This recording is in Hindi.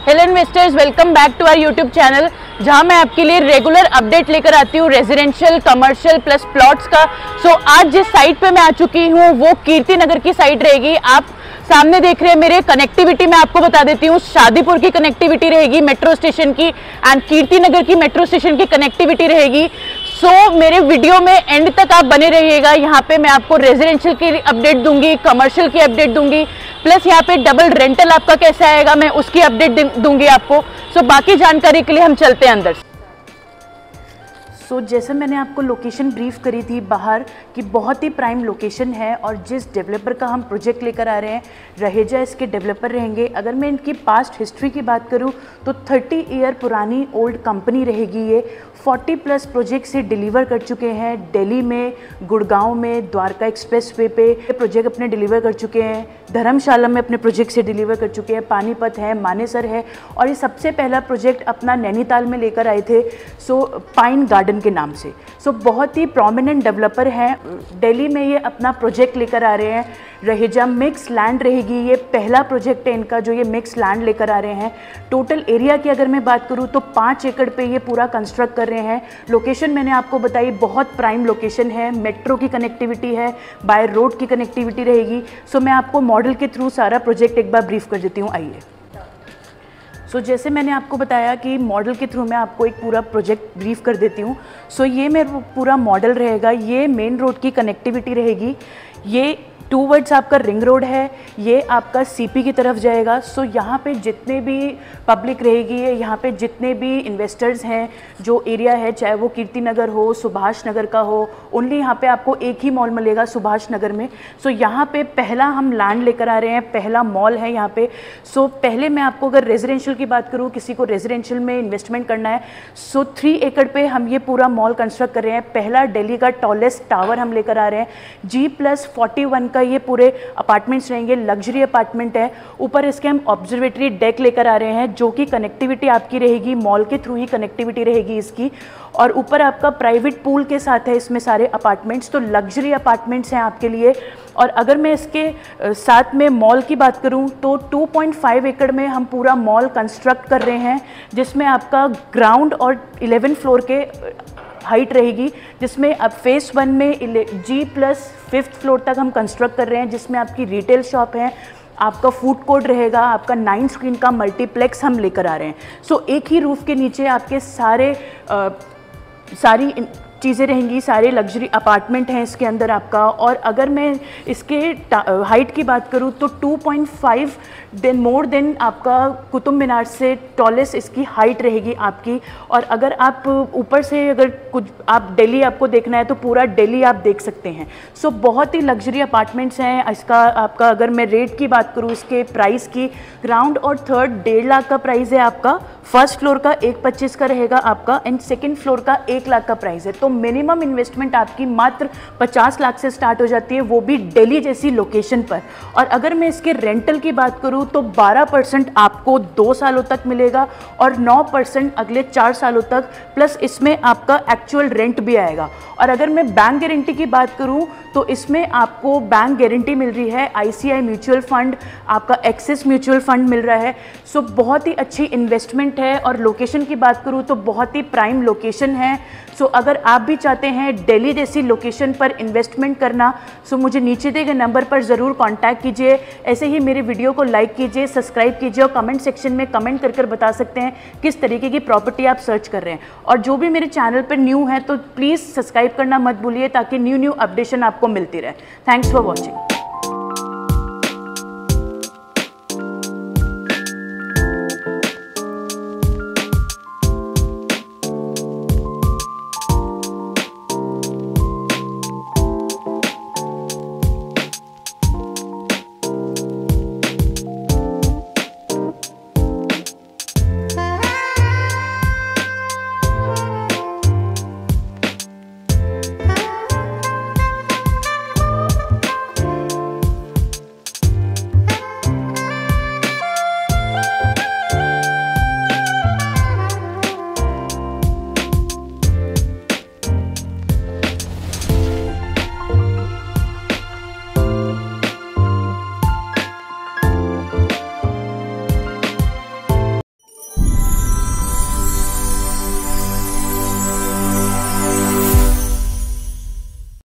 Hello investors, welcome back to our YouTube channel, जहां मैं आपके लिए रेगुलर अपडेट लेकर आती हूं रेजिडेंशियल, कमर्शियल प्लस प्लॉट्स का। आज जिस साइट पे मैं आ चुकी हूं वो कीर्ति नगर की साइट रहेगी। आप सामने देख रहे हैं मेरे कनेक्टिविटी, मैं आपको बता देती हूँ शादीपुर की कनेक्टिविटी रहेगी मेट्रो स्टेशन की एंड कीर्ति नगर की मेट्रो स्टेशन की कनेक्टिविटी रहेगी। मेरे वीडियो में एंड तक आप बने रहिएगा। यहाँ पे मैं आपको रेजिडेंशियल की अपडेट दूंगी, कमर्शियल की अपडेट दूंगी, प्लस यहाँ पे डबल रेंटल आपका कैसे आएगा मैं उसकी अपडेट दूंगी आपको। बाकी जानकारी के लिए हम चलते हैं अंदर। जैसे मैंने आपको लोकेशन ब्रीफ करी थी बाहर कि बहुत ही प्राइम लोकेशन है और जिस डेवलपर का हम प्रोजेक्ट लेकर आ रहे हैं रहेजा इसके डेवलपर रहेंगे। अगर मैं इनकी पास्ट हिस्ट्री की बात करूं तो 30 ईयर पुरानी ओल्ड कंपनी रहेगी। ये 40 प्लस प्रोजेक्ट से डिलीवर कर चुके हैं। दिल्ली में, गुड़गांव में, द्वारका एक्सप्रेस वे पे प्रोजेक्ट अपने डिलीवर कर चुके हैं। धर्मशाला में अपने प्रोजेक्ट से डिलीवर कर चुके हैं। पानीपत है, मानेसर है और ये सबसे पहला प्रोजेक्ट अपना नैनीताल में लेकर आए थे पाइन गार्डन के नाम से। बहुत ही प्रोमिनेंट डेवलपर हैं। दिल्ली में ये अपना प्रोजेक्ट लेकर आ रहे हैं। रहेजा मिक्स लैंड रहेगी। ये पहला प्रोजेक्ट है इनका जो ये मिक्स लैंड लेकर आ रहे हैं। टोटल एरिया की अगर मैं बात करूँ तो 5 एकड़ पे ये पूरा कंस्ट्रक्ट कर रहे हैं। लोकेशन मैंने आपको बताई बहुत प्राइम लोकेशन है। मेट्रो की कनेक्टिविटी है, बाय रोड की कनेक्टिविटी रहेगी। मैं आपको मॉडल के थ्रू सारा प्रोजेक्ट एक बार ब्रीफ कर देती हूँ। आइए। जैसे मैंने आपको बताया कि मॉडल के थ्रू मैं आपको एक पूरा प्रोजेक्ट ब्रीफ कर देती हूँ। ये मेरा पूरा मॉडल रहेगा। ये मेन रोड की कनेक्टिविटी रहेगी। ये टूवर्ड्स आपका रिंग रोड है। ये आपका सीपी की तरफ जाएगा। यहाँ पे जितने भी पब्लिक रहेगी, यहाँ पे जितने भी इन्वेस्टर्स हैं, जो एरिया है चाहे वो कीर्ति नगर हो, सुभाष नगर का हो, ओनली यहाँ पे आपको एक ही मॉल मिलेगा सुभाष नगर में। यहाँ पे पहला हम लैंड लेकर आ रहे हैं, पहला मॉल है यहाँ पे। पहले मैं आपको अगर रेजिडेंशियल की बात करूँ, किसी को रेजिडेंशियल में इन्वेस्टमेंट करना है 3 एकड़ पे हम ये पूरा मॉल कंस्ट्रक्ट कर रहे हैं। पहला दिल्ली का टॉलेस्ट टावर हम लेकर आ रहे हैं। G+41 का ये पूरे अपार्टमेंट्स रहेंगे। लग्जरी अपार्टमेंट है। ऊपर इसके हम ऑब्जर्वेटरी डेक लेकर आ रहे हैं जो कि कनेक्टिविटी आपकी रहेगी, मॉल के थ्रू ही कनेक्टिविटी रहेगी इसकी। और ऊपर आपका प्राइवेट पूल के साथ है इसमें सारे अपार्टमेंट्स। लग्जरी अपार्टमेंट्स हैं आपके लिए। और अगर मैं इसके साथ में मॉल की बात करूं तो 2.5 एकड़ में हम पूरा मॉल कंस्ट्रक्ट कर रहे हैं, जिसमें आपका ग्राउंड और 11 फ्लोर के हाइट रहेगी, जिसमें अब फेस 1 में G+5 फ्लोर तक हम कंस्ट्रक्ट कर रहे हैं, जिसमें आपकी रिटेल शॉप है, आपका फूड कोर्ट रहेगा, आपका 9 स्क्रीन का मल्टीप्लेक्स हम लेकर आ रहे हैं। एक ही रूफ के नीचे आपके सारी चीज़ें रहेंगी, सारे लग्जरी अपार्टमेंट हैं इसके अंदर आपका। और अगर मैं इसके हाइट की बात करूं तो 2.5 मोर देन आपका कुतुब मीनार से टॉलेस्ट इसकी हाइट रहेगी आपकी। और अगर आप ऊपर से अगर कुछ आप दिल्ली आपको देखना है तो पूरा दिल्ली आप देख सकते हैं। बहुत ही लग्जरी अपार्टमेंट्स हैं। इसका आपका अगर मैं रेट की बात करूँ, इसके प्राइस की, ग्राउंड और थर्ड 1.5 लाख का प्राइस है आपका। फर्स्ट फ्लोर का 1.25 का रहेगा आपका एंड सेकेंड फ्लोर का 1 लाख का प्राइस है। मिनिमम इन्वेस्टमेंट आपकी मात्र 50 लाख से स्टार्ट हो जाती है, वो भी दिल्ली जैसी लोकेशन पर। और अगर मैं इसके रेंटल की बात करूं तो 12% आपको 2 सालों तक मिलेगा और 9% अगले 4 सालों तक, प्लस इसमें आपका एक्चुअल रेंट भी आएगा। और अगर मैं बैंक गारंटी की बात करूं तो इसमें आपको बैंक गारंटी मिल रही है, ICI म्यूचुअल फंड, आपका एक्सिस म्यूचुअल फंड मिल रहा है। बहुत ही अच्छी इन्वेस्टमेंट है। और लोकेशन की बात करूं तो बहुत ही प्राइम लोकेशन है। अगर आप भी चाहते हैं दिल्ली जैसी लोकेशन पर इन्वेस्टमेंट करना, मुझे नीचे दिए गए नंबर पर ज़रूर कांटेक्ट कीजिए। ऐसे ही मेरे वीडियो को लाइक कीजिए, सब्सक्राइब कीजिए और कमेंट सेक्शन में कमेंट कर बता सकते हैं किस तरीके की प्रॉपर्टी आप सर्च कर रहे हैं। और जो भी मेरे चैनल पर न्यू है तो प्लीज़ सब्सक्राइब करना मत भूलिए ताकि न्यू अपडेशन आपको मिलती रहे। Thanks for watching.